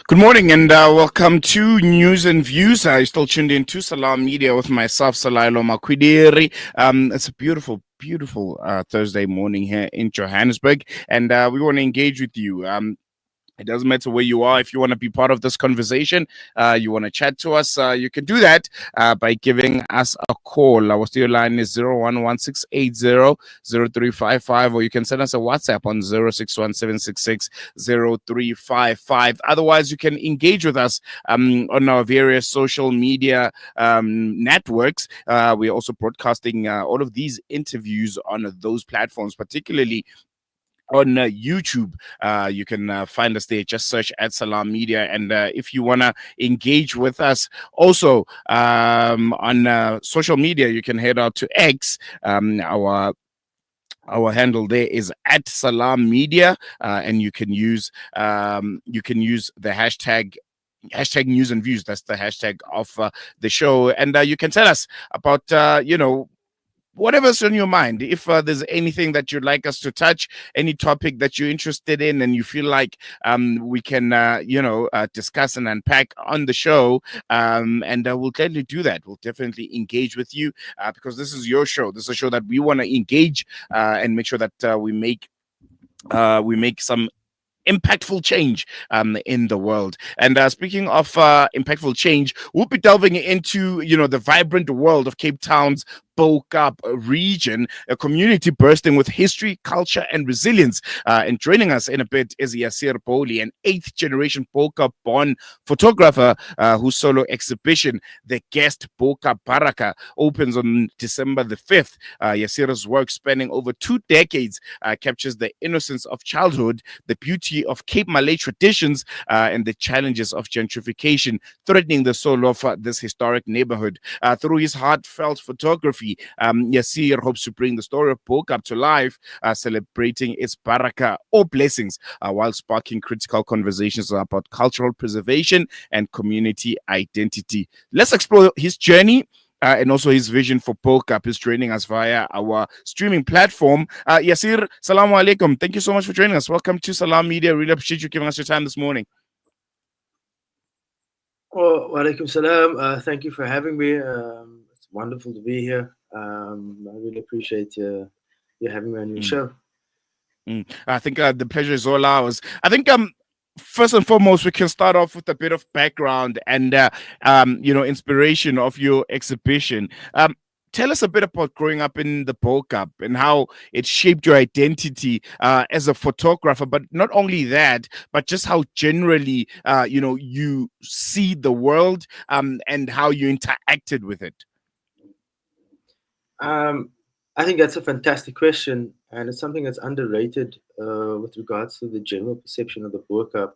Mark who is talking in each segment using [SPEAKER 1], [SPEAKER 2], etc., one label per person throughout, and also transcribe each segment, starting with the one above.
[SPEAKER 1] Good morning and welcome to News and Views. I still tuned in to Salam Media with myself, Salailo Makwidiri. It's a beautiful Thursday morning here in Johannesburg, and we want to engage with you. It doesn't matter where you are. If you want to be part of this conversation, you want to chat to us, you can do that by giving us a call. Our studio line is 011-680-0355, or you can send us a WhatsApp on 061-766-0355. Otherwise, you can engage with us on our various social media networks. We're also broadcasting all of these interviews on those platforms, particularly on YouTube. You can find us there. Just search at Salam Media. And if you want to engage with us also on social media, you can head out to X. Our handle there is at Salam Media, and you can use the hashtag news and views. That's the hashtag of the show, and you can tell us about whatever's on your mind. If there's anything that you'd like us to touch, any topic that you're interested in, and you feel like we can, discuss and unpack on the show, and we'll gladly do that. We'll definitely engage with you because this is your show. This is a show that we want to engage and make sure that we make some impactful change in the world. And speaking of impactful change, we'll be delving into the vibrant world of Cape Town's Bo-Kaap region, a community bursting with history, culture, and resilience. And joining us in a bit is Yasser Booley, an 8th-generation Bo-Kaap born photographer whose solo exhibition, The Guest Bo-Kaap Barakah, opens on December the 5th. Yasser's work, spanning over 2 decades, captures the innocence of childhood, the beauty of Cape Malay traditions, and the challenges of gentrification threatening the soul of this historic neighborhood. Through his heartfelt photography, Yasser hopes to bring the story of Bo-Kaap to life, celebrating its barakah or blessings, while sparking critical conversations about cultural preservation and community identity. Let's explore his journey and also his vision for Bo-Kaap. Is joining us via our streaming platform. Yasser, salamu alaikum. Thank you so much for joining us. Welcome to Salam Media. Really appreciate you giving us your time this morning.
[SPEAKER 2] Well, walaikum salam. Thank you for having me. It's wonderful to be here. I really appreciate you having me on your show.
[SPEAKER 1] I think the pleasure is all ours. I think first and foremost, we can start off with a bit of background and inspiration of your exhibition. Tell us a bit about growing up in the Bo-Kaap and how it shaped your identity as a photographer. But not only that, but just how generally you see the world and how you interacted with it.
[SPEAKER 2] I think that's a fantastic question, and it's something that's underrated with regards to the general perception of the Bo-Kaap.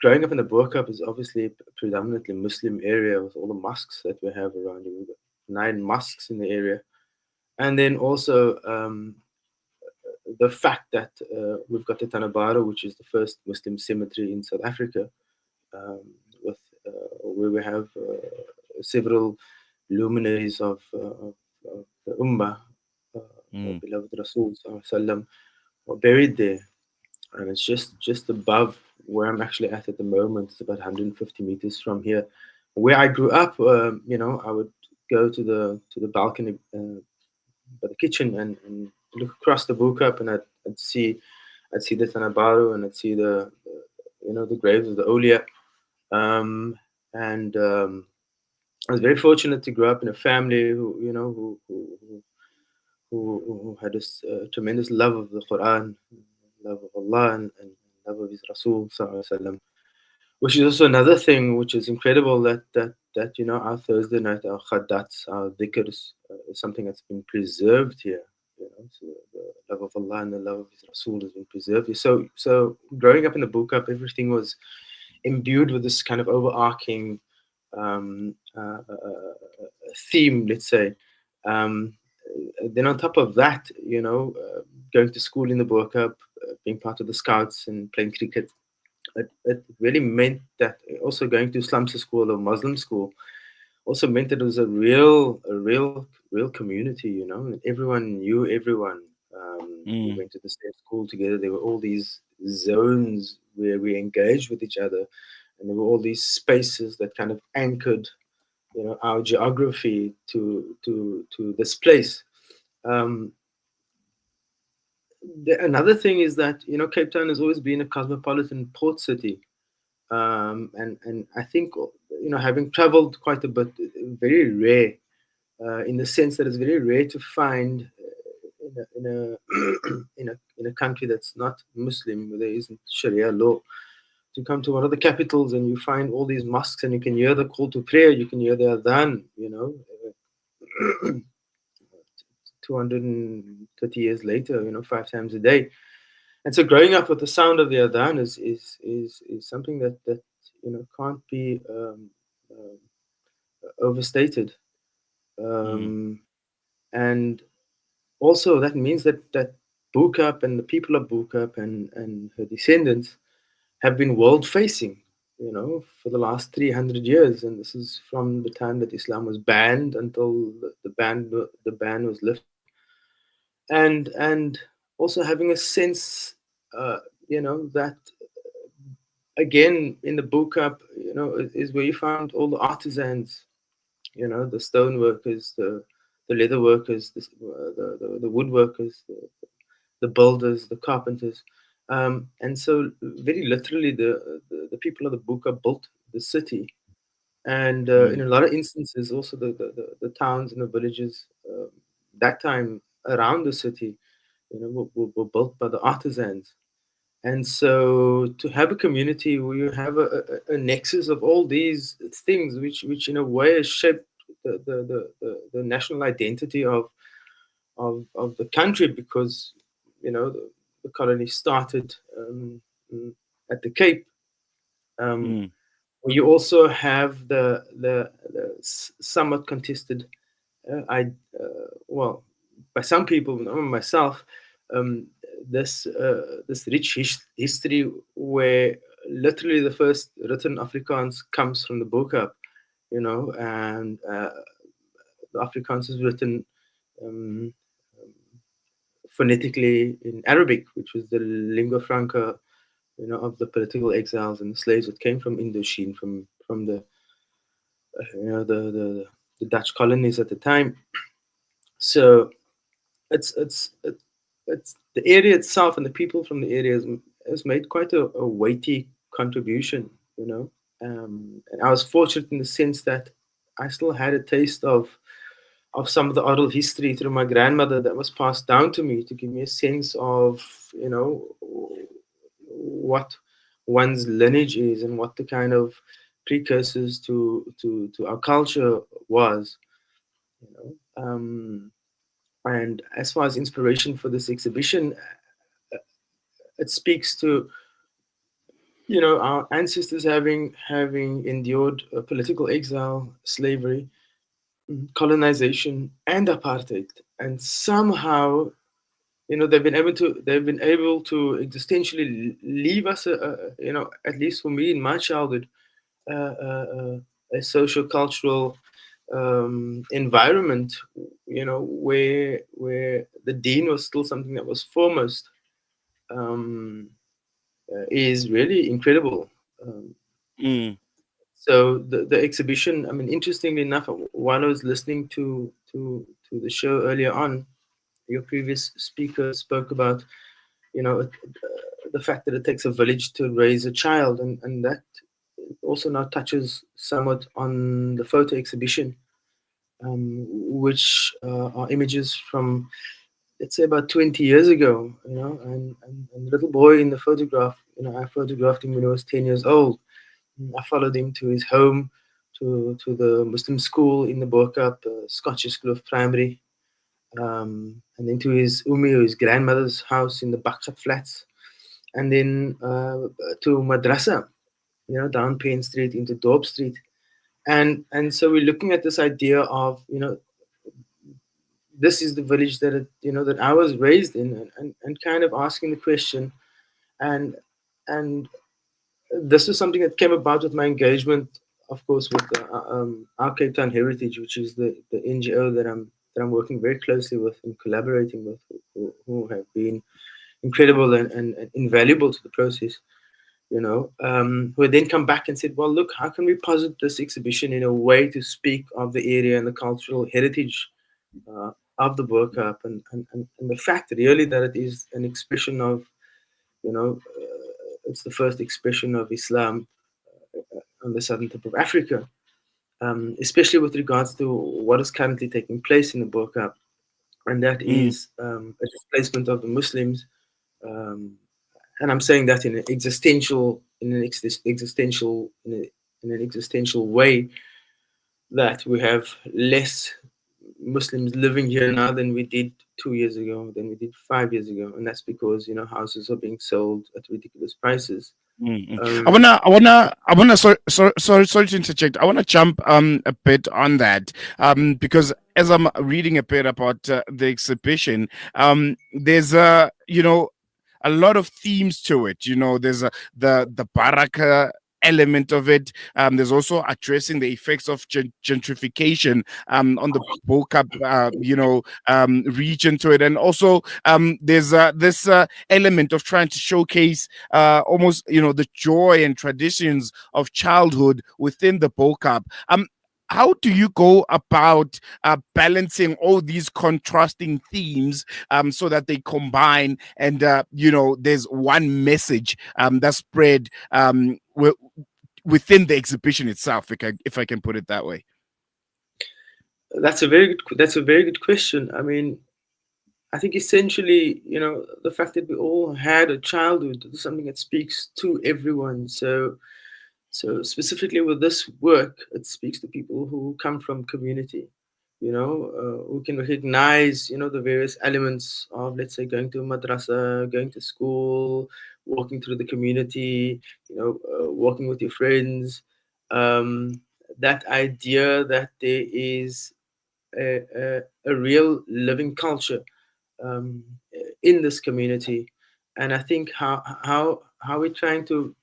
[SPEAKER 2] Growing up in the Bo-Kaap is obviously a predominantly Muslim area with all the mosques that we have around here. We've got 9 mosques in the area. And then also the fact that we've got the Tanabara, which is the first Muslim cemetery in South Africa, with where we have several luminaries of the Ummah, beloved Rasul Sallam, were buried there. And it's just above where I'm actually at the moment. It's about 150 meters from here. Where I grew up, I would go to the balcony by the kitchen and look across the Bo-Kaap, and I'd see the Tanabaru, and I'd see the graves of the Awliya. I was very fortunate to grow up in a family who had this tremendous love of the Quran, love of Allah, and love of His Rasul Sallallahu Alaihi Wasallam. Which is also another thing which is incredible, that our Thursday night, our khaddats, our dhikrs, is something that's been preserved here. So the love of Allah and the love of His Rasul has been preserved here. So growing up in the Bo-Kaap, everything was imbued with this kind of overarching theme, let's say. Then on top of that, going to school in the Bo-Kaap, being part of the Scouts and playing cricket, it really meant that also going to slumsa school or Muslim school also meant that it was a real community, and everyone knew everyone. We
[SPEAKER 1] Mm.
[SPEAKER 2] went to the same school together. There were all these zones where we engaged with each other, and there were all these spaces that kind of anchored, our geography to this place. Um, Another thing is that Cape Town has always been a cosmopolitan port city, and I think having traveled quite a bit, very rare in the sense that it's very rare to find in a country that's not Muslim, where there isn't Sharia law, to come to one of the capitals and you find all these mosques and you can hear the call to prayer, you can hear the adhan, 230 years later, 5 times a day. And so growing up with the sound of the adhan is something that can't be overstated.
[SPEAKER 1] Mm.
[SPEAKER 2] Um, and also that means that Bo-Kaap and the people of Bo-Kaap and her descendants have been world facing, for the last 300 years. And this is from the time that Islam was banned until the ban was lifted. And also having a sense, that again in the Bo-Kaap, is where you found all the artisans, the stone workers, the leather workers, the woodworkers, the builders, the carpenters. And so, very literally, the people of the Buka built the city. And in
[SPEAKER 1] Mm.
[SPEAKER 2] a lot of instances, also the towns and the villages that time around the city, were built by the artisans. And so, to have a community where you have a nexus of all these things, which in a way has shaped the national identity of the country, because the colony started at the Cape. Um,
[SPEAKER 1] Mm.
[SPEAKER 2] you also have the somewhat contested, I well, by some people, not myself, um, this rich history where literally the first written Afrikaans comes from the Bo-Kaap, and the Afrikaans is written um, phonetically in Arabic, which was the lingua franca, of the political exiles and the slaves that came from Indochine, from the the Dutch colonies at the time. So it's the area itself and the people from the area has made quite a weighty contribution, and I was fortunate in the sense that I still had a taste of some of the oral history through my grandmother that was passed down to me to give me a sense of what one's lineage is and what the kind of precursors to our culture was, you and as far as inspiration for this exhibition, it speaks to our ancestors having endured political exile, slavery, colonization, and apartheid, and somehow they've been able to existentially leave us at least for me in my childhood, a social cultural environment, where the dean was still something that was foremost, um, is really incredible. Um,
[SPEAKER 1] Mm.
[SPEAKER 2] so the exhibition, I mean, interestingly enough, while I was listening to the show earlier on, your previous speaker spoke about the fact that it takes a village to raise a child, and that also now touches somewhat on the photo exhibition, which are images from, let's say, about 20 years ago, and the little boy in the photograph, I photographed him when he was 10 years old. I followed him to his home, to the Muslim school in the Bo-Kaap, Scottish School of Primary, and then to his Umi, or his grandmother's house in the Bakshap flats, and then to Madrasa, down Payne Street into Dorp Street. And so we're looking at this idea of, this is the village that I was raised in, and kind of asking the question, and and this was something that came about with my engagement, of course, with our Cape Town Heritage, which is the NGO that I'm that I'm working very closely with and collaborating with, who have been incredible and invaluable to the process. Who then come back and said, well, look, how can we posit this exhibition in a way to speak of the area and the cultural heritage uh, of the Bo-Kaap, and the fact really that it is an expression of, it's the first expression of Islam on the southern tip of Africa, especially with regards to what is currently taking place in the Bo-Kaap, and that
[SPEAKER 1] Mm,
[SPEAKER 2] is a displacement of the Muslims. Um, and I'm saying that in an existential, in an existential way, that we have less Muslims living here now than we did 2 years ago, than we did 5 years ago, and that's because houses are being sold at ridiculous prices.
[SPEAKER 1] mm, mm.
[SPEAKER 2] Um,
[SPEAKER 1] Sorry to interject. I wanna jump a bit on that because as I'm reading a bit about the exhibition, there's a lot of themes to it. There's the Baraka element of it. There's also addressing the effects of gentrification on the Bo-Kaap, region to it, and also there's this element of trying to showcase almost the joy and traditions of childhood within the Bo-Kaap. How do you go about balancing all these contrasting themes so that they combine and there's one message that's spread within the exhibition itself, if I can put it that way?
[SPEAKER 2] that's a very good question. I mean, I think essentially, the fact that we all had a childhood is something that speaks to everyone. So specifically with this work, it speaks to people who come from community, who can recognize, the various elements of, let's say, going to a madrasa, going to school, walking through the community, walking with your friends. That idea that there is a real living culture um, in this community, and I think how we're trying to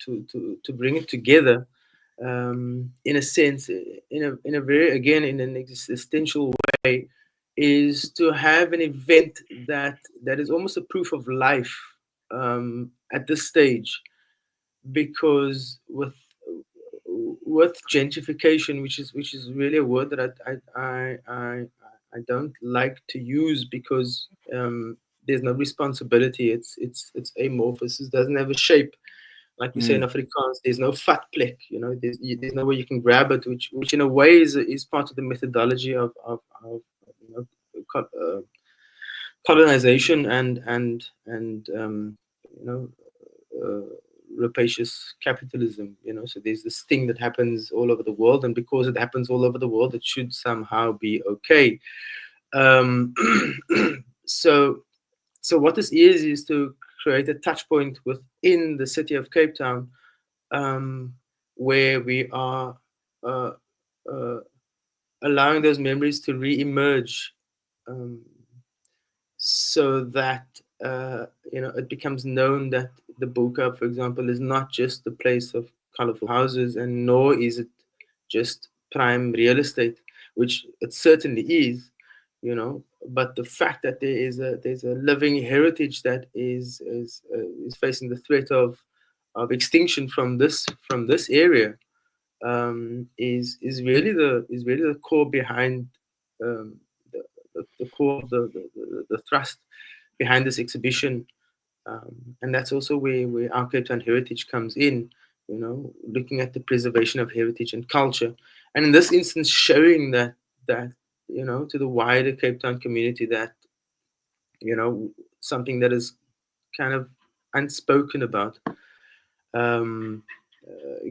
[SPEAKER 2] bring it together, in a sense, in a very, again, in an existential way, is to have an event that is almost a proof of life at this stage, because with gentrification, which is really a word that I don't like to use, because there's no responsibility. It's amorphous. It doesn't have a shape. Like we say in
[SPEAKER 1] Mm,
[SPEAKER 2] Afrikaans, there's no fat plek. There's no way you can grab it, which in a way is part of the methodology of colonization and you know uh, rapacious capitalism. So there's this thing that happens all over the world, and because it happens all over the world, it should somehow be okay. um, so so what this is to create a touch point within the city of Cape Town, um, where we are uh, uh, allowing those memories to re-emerge, um, so that it becomes known that the Bo-Kaap, for example, is not just the place of colorful houses, and nor is it just prime real estate, which it certainly is. But the fact that there's a living heritage that is facing the threat of extinction from this area, is really the core behind, um, the, the core of the thrust behind this exhibition. And that's also where our Cape Town heritage comes in, looking at the preservation of heritage and culture, and in this instance showing that to the wider Cape Town community, that something that is kind of unspoken about, um,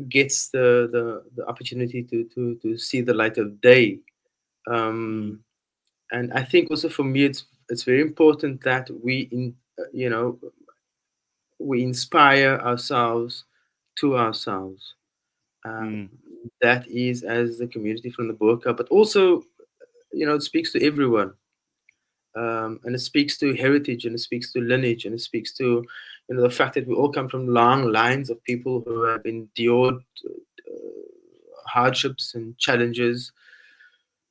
[SPEAKER 2] gets the opportunity to see the light of day.
[SPEAKER 1] mm,
[SPEAKER 2] Um, and I think also for me, it's very important that we inspire ourselves to ourselves. Um,
[SPEAKER 1] mm,
[SPEAKER 2] that is, as the community from the Bo-Kaap, but also, it speaks to everyone. And it speaks to heritage, and it speaks to lineage, and it speaks to the fact that we all come from long lines of people who have endured hardships and challenges,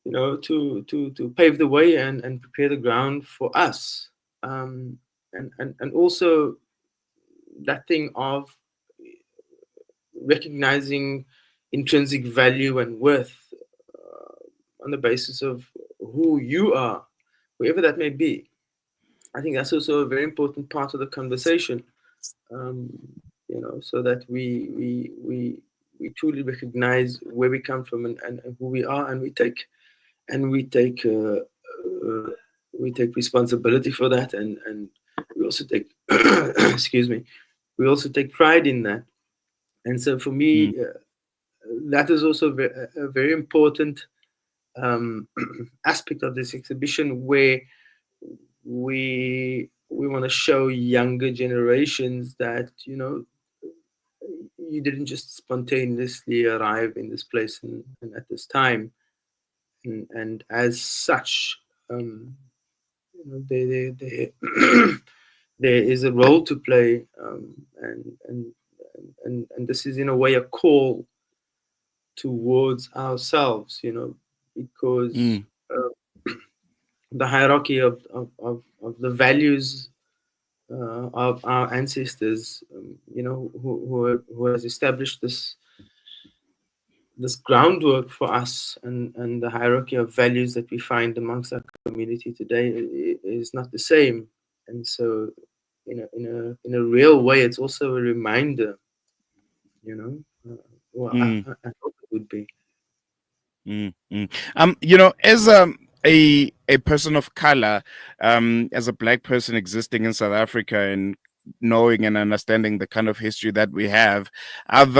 [SPEAKER 2] to pave the way and prepare the ground for us. And also that thing of recognizing intrinsic value and worth on the basis of who you are, whoever that may be. I think that's also a very important part of the conversation, um, so that we truly recognize where we come from and who we are, and and we take uh, we take responsibility for that, and we also take excuse me, we also take pride in that. And so for
[SPEAKER 1] mm,
[SPEAKER 2] me, that is also a very important aspect of this exhibition, where we want to show younger generations that you didn't just spontaneously arrive in this place and at this time, and as such, they there is a role to play, and this is in a way a call towards ourselves, because
[SPEAKER 1] mm,
[SPEAKER 2] the hierarchy of the values of our ancestors, who has established this groundwork for us, and the hierarchy of values that we find amongst our community today is not the same. And so, in a real way, it's also a reminder, you know. Well,
[SPEAKER 1] mm,
[SPEAKER 2] I hope it would be.
[SPEAKER 1] as a person of color, as a black person existing in South Africa and knowing and understanding the kind of history that we have, I've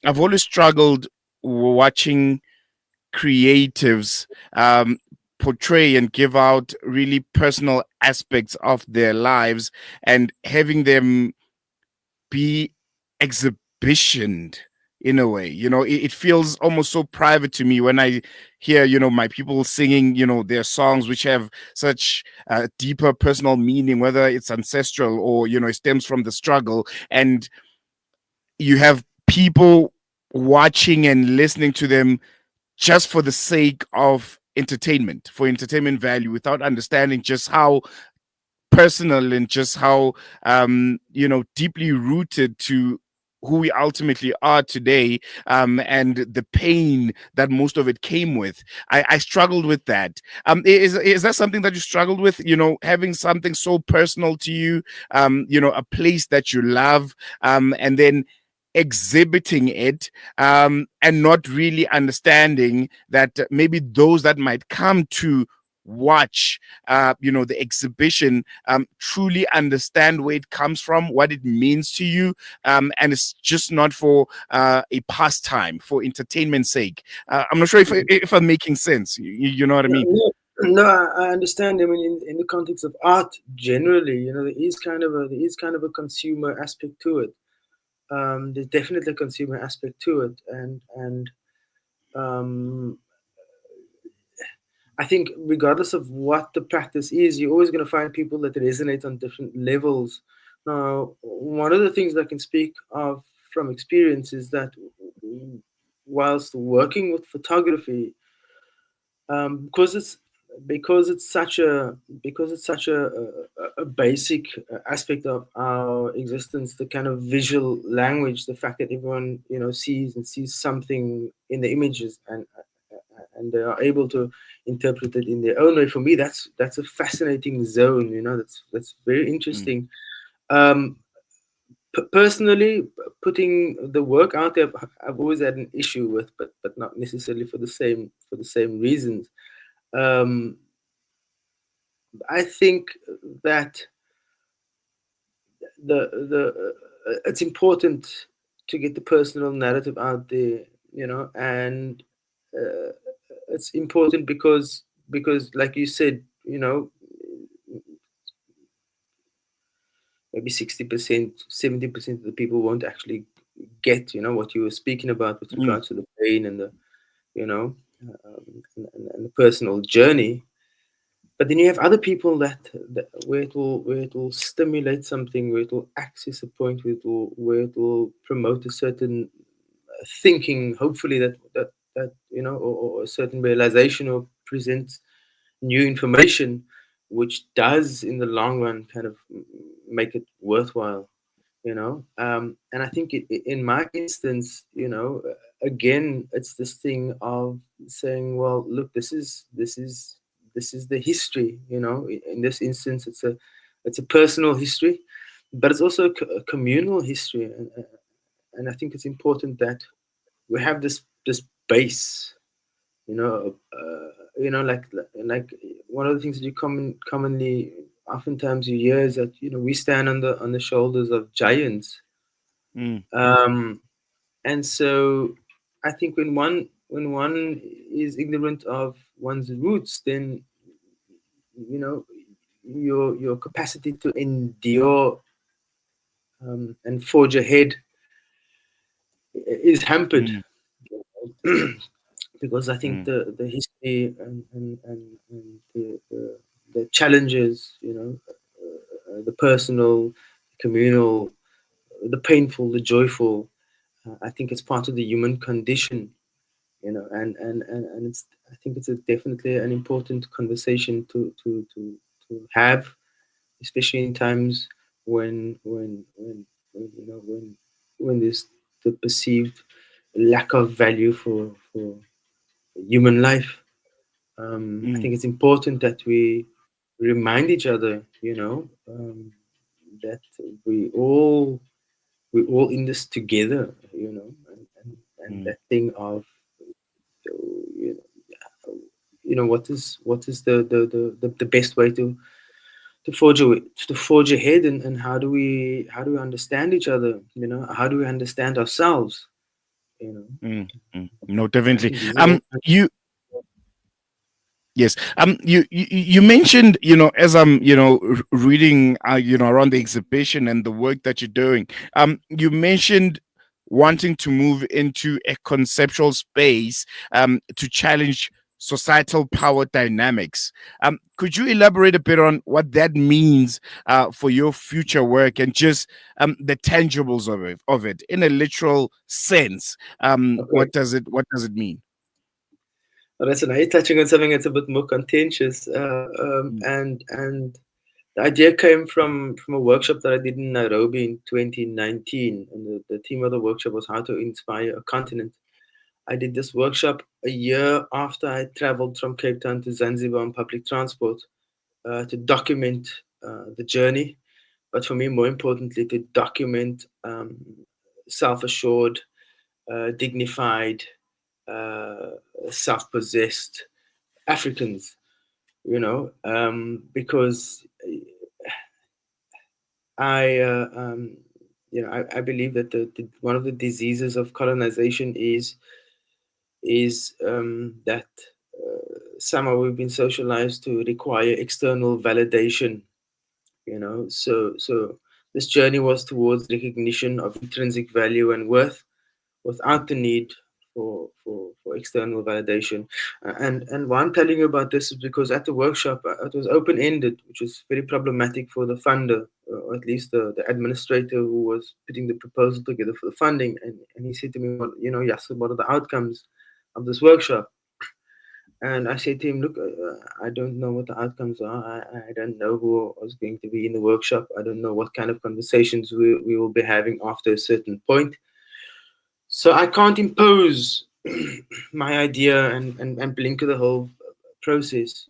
[SPEAKER 1] always struggled watching creatives portray and give out really personal aspects of their lives and having them be exhibitioned in a way. It feels almost so private to me when I hear my people singing their songs which have such deeper personal meaning, whether it's ancestral or it stems from the struggle, and you have people watching and listening to them just for the sake of entertainment, for entertainment value, without understanding just how personal and just how deeply rooted to who we ultimately are today, and the pain that most of it came with. I struggled with that. Is that something that you struggled with, having something so personal to you, a place that you love, and then exhibiting it, and not really understanding that maybe those that might come to watch the exhibition truly understand where it comes from, what it means to you, and it's just not for a pastime, for entertainment's sake. I'm not sure if I'm making sense. You know what I
[SPEAKER 2] No,
[SPEAKER 1] mean?
[SPEAKER 2] no, no, I understand. I mean, in the context of art generally, there is kind of a consumer aspect to it. There's definitely a consumer aspect to it, and um, I think regardless of what the practice is, you're always going to find people that resonate on different levels. Now, one of the things that I can speak of from experience is that whilst working with photography, because it's such a basic aspect of our existence, the kind of visual language, the fact that everyone sees something in the images, and they are able to interpret it in their own way. For me, that's a fascinating zone. That's very
[SPEAKER 1] Mm,
[SPEAKER 2] interesting. Um, Personally, putting the work out there, I've always had an issue with, but not necessarily for the same reasons. Um, I think that it's important to get the personal narrative out there, and uh, it's important because, like you said, maybe 60%, 70% of the people won't actually get, what you were speaking about with
[SPEAKER 1] mm,
[SPEAKER 2] regards to the pain and the, and the personal journey. But then you have other people that where it will stimulate something, where it will access a point, where it will promote a certain thinking, hopefully that or a certain realization, or presents new information, which does in the long run kind of make it worthwhile, and I think in my instance, again, it's this thing of saying, well, look, this is the history. In this instance, it's a personal history, but it's also a communal history, and I think it's important that we have this base, like one of the things that you commonly oftentimes you hear is that we stand on the shoulders of giants.
[SPEAKER 1] Mm,
[SPEAKER 2] And so I think when one is ignorant of one's roots, then your capacity to endure and forge ahead is hampered.
[SPEAKER 1] mm,
[SPEAKER 2] Because I think
[SPEAKER 1] mm,
[SPEAKER 2] the history and the challenges, the personal, communal, the painful, the joyful, I think it's part of the human condition, and it's, I think it's definitely an important conversation to have, especially in times when there's the perceived lack of value for human life. I
[SPEAKER 1] mm,
[SPEAKER 2] think it's important that we remind each other, that we all in this together, and
[SPEAKER 1] mm,
[SPEAKER 2] that thing of you what is the best way to forge ahead, and how do we understand each other, how do we understand ourselves, you know
[SPEAKER 1] No,
[SPEAKER 2] and I
[SPEAKER 1] definitely.
[SPEAKER 2] think these are all
[SPEAKER 1] You Yes. You mentioned, as I'm, reading, around the exhibition and the work that you're doing. You mentioned wanting to move into a conceptual space, to challenge societal power dynamics. Could you elaborate a bit on what that means, for your future work, and just, the tangibles of it in a literal sense?
[SPEAKER 2] okay.
[SPEAKER 1] What does it mean?
[SPEAKER 2] Well, that's now you're touching on something that's a bit more contentious,
[SPEAKER 1] Mm,
[SPEAKER 2] and the idea came from a workshop that I did in Nairobi in 2019, and the theme of the workshop was how to inspire a continent. I did this workshop a year after I traveled from Cape Town to Zanzibar on public transport, to document the journey, but for me, more importantly, to document self-assured, dignified, uh, self-possessed Africans, because I, I believe that one of the diseases of colonization is that somehow we've been socialized to require external validation. So this journey was towards recognition of intrinsic value and worth without the need for external validation. And why I'm telling you about this is because at the workshop, it was open ended, which was very problematic for the funder, or at least the administrator who was putting the proposal together for the funding. And he said to me, well, Yasser, what are the outcomes of this workshop? And I said to him, look, I don't know what the outcomes are. I don't know who was going to be in the workshop. I don't know what kind of conversations we will be having after a certain point. So I can't impose my idea and blinker the whole process.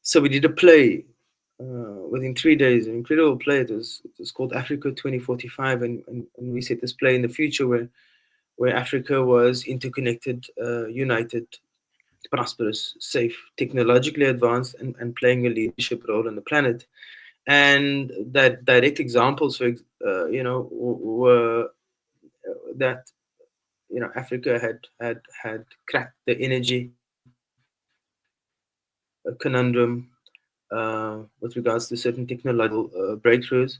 [SPEAKER 2] So we did a play within 3 days, an incredible play. It was called Africa 2045, and we set this play in the future where Africa was interconnected, united, prosperous, safe, technologically advanced, and playing a leadership role on the planet. And that direct examples, were that Africa had cracked the energy conundrum with regards to certain technological breakthroughs.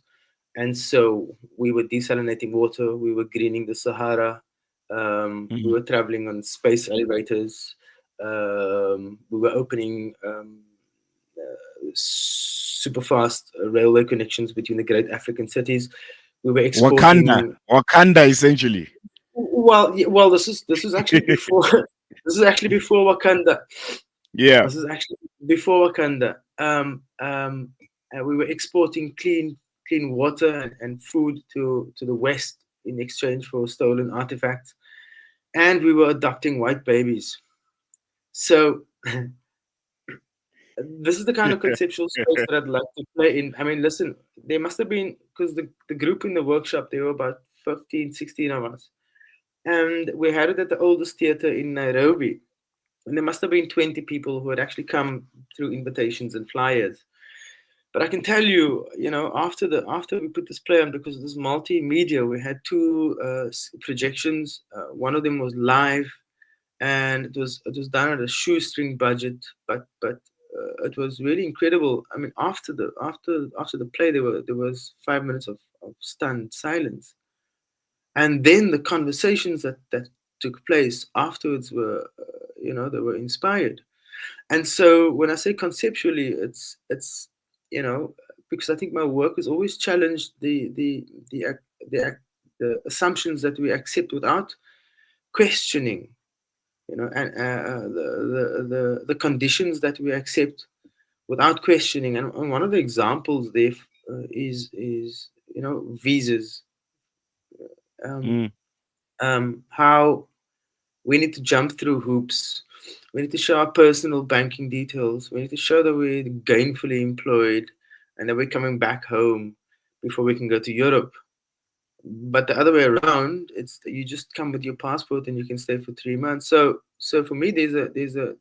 [SPEAKER 2] And so we were desalinating water, we were greening the Sahara, we
[SPEAKER 1] mm.
[SPEAKER 2] were traveling on space elevators, we were opening super fast railway connections between the great African cities. We were
[SPEAKER 1] Wakanda,
[SPEAKER 2] exporting.
[SPEAKER 1] Wakanda, essentially.
[SPEAKER 2] Well, this is actually before. This is actually before Wakanda.
[SPEAKER 1] Yeah.
[SPEAKER 2] This is actually before Wakanda. We were exporting clean water and food to the West in exchange for stolen artifacts, and we were adopting white babies. So this is the kind of conceptual space that I'd like to play in. I mean, listen, there must have been, because the group in the workshop, there were about 15, 16 of us. And we had it at the oldest theater in Nairobi. And there must have been 20 people who had actually come through invitations and flyers. But I can tell you, after we put this play on, because of this multimedia, we had two projections. One of them was live, and it was done at a shoestring budget, but it was really incredible. I mean, after the play, there was 5 minutes of stunned silence, and then the conversations that took place afterwards were, they were inspired. And so when I say conceptually, it's you know because I think my work has always challenged the assumptions that we accept without questioning, and the conditions that we accept without questioning. And one of the examples there is visas. Um,
[SPEAKER 1] Mm,
[SPEAKER 2] how we need to jump through hoops. We need to show our personal banking details. We need to show that we're gainfully employed and that we're coming back home before we can go to Europe. But the other way around, it's that you just come with your passport and you can stay for 3 months. So for me, there's a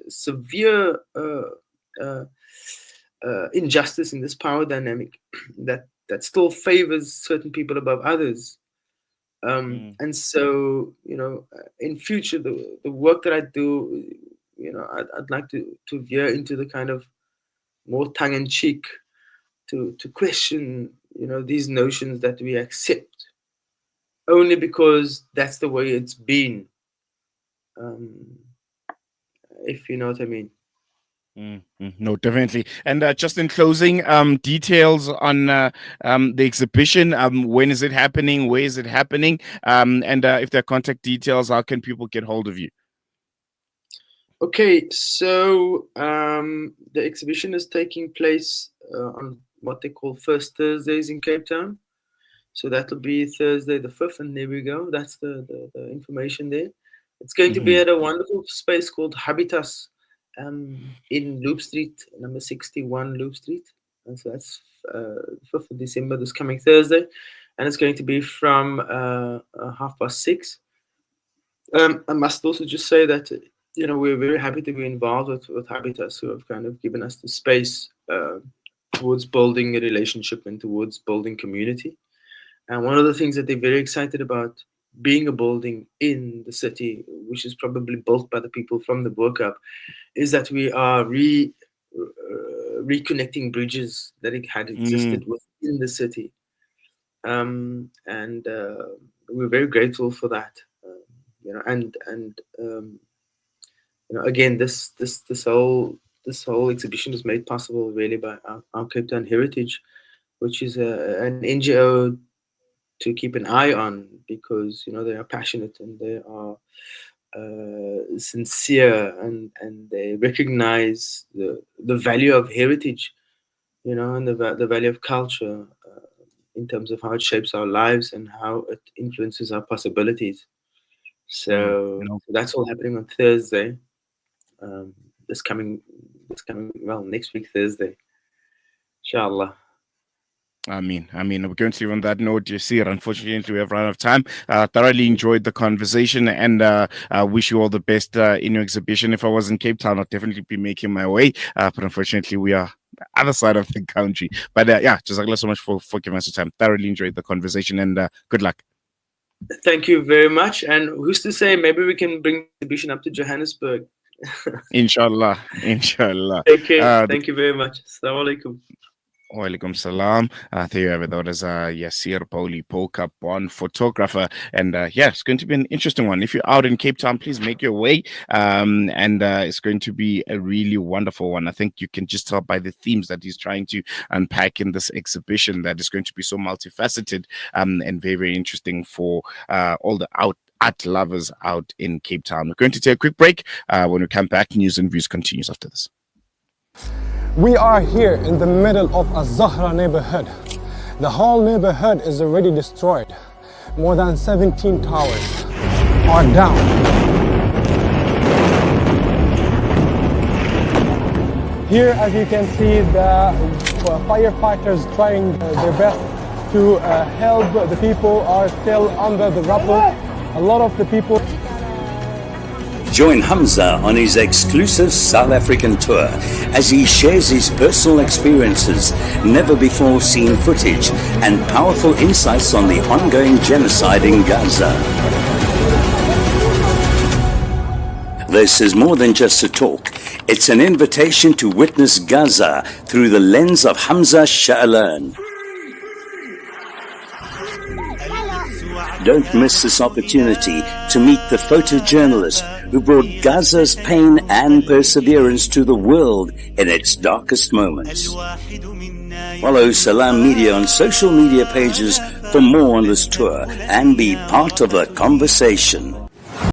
[SPEAKER 2] severe uh, injustice in this power dynamic that still favors certain people above others.
[SPEAKER 1] mm,
[SPEAKER 2] And so, in future, the work that I do, I'd like to veer into the kind of more tongue in cheek, to question, these notions that we accept only because that's the way it's been, um, if you know what I mean.
[SPEAKER 1] No, definitely. And just in closing, details on the exhibition. When is it happening? Where is it happening? And if there are contact details, how can people get hold of you?
[SPEAKER 2] Okay, so the exhibition is taking place on what they call First Thursdays in Cape Town. So that'll be Thursday the 5th, and there we go. That's the information there. It's going to be
[SPEAKER 1] Hmm.
[SPEAKER 2] at a wonderful space called Habitus, in Loop Street, number 61 Loop Street. And so that's 5th of December, this coming Thursday. And it's going to be from 6:30. I must also just say that, we're very happy to be involved with Habitus, who have kind of given us the space towards building a relationship and towards building community. And one of the things that they're very excited about, being a building in the city, which is probably built by the people from the Bo-Kaap, is that we are reconnecting bridges that it had
[SPEAKER 1] Mm,
[SPEAKER 2] existed within the city. And we're very grateful for that. And again, this whole exhibition is made possible really by our Cape Town Heritage, which is an NGO to keep an eye on, because they are passionate and they are sincere, and they recognize the value of heritage, and the value of culture, in terms of how it shapes our lives and how it influences our possibilities.
[SPEAKER 1] mm,
[SPEAKER 2] So that's all happening on Thursday. Um, this coming well, next week Thursday, inshallah.
[SPEAKER 1] I mean, we're going to leave on that note. You see, unfortunately, we have run out of time. Thoroughly enjoyed the conversation, and wish you all the best in your exhibition. If I was in Cape Town, I'd definitely be making my way. But unfortunately, we are the other side of the country. But yeah, Jazakallah so much for giving us your time. Thoroughly enjoyed the conversation, and good luck.
[SPEAKER 2] Thank you very much. And who's to say, maybe we can bring the exhibition up to Johannesburg.
[SPEAKER 1] Inshallah, inshallah.
[SPEAKER 2] Take care. Thank you very much. Assalamu alaikum.
[SPEAKER 1] Walaikum salam. There you have it. That was Yasser Booley, Bo-Kaap photographer. And yeah, it's going to be an interesting one. If you're out in Cape Town, please make your way. And it's going to be a really wonderful one. I think you can just tell by the themes that he's trying to unpack in this exhibition that is going to be so multifaceted, and very, very interesting for all the art lovers out in Cape Town. We're going to take a quick break. When we come back, News and Views continues after this.
[SPEAKER 3] We are here in the middle of a Zahra neighborhood. The whole neighborhood is already destroyed. More than 17 towers are down. Here, as you can see, the firefighters trying their best to help. The people are still under the rubble. A lot of the people.
[SPEAKER 4] Join Hamza on his exclusive South African tour as he shares his personal experiences, never before seen footage, and powerful insights on the ongoing genocide in Gaza. This is more than just a talk. It's an invitation to witness Gaza through the lens of Hamza Sha'alan. Don't miss this opportunity to meet the photojournalist who brought Gaza's pain and perseverance to the world in its darkest moments. Follow Salam Media on social media pages for more on this tour and be part of the conversation.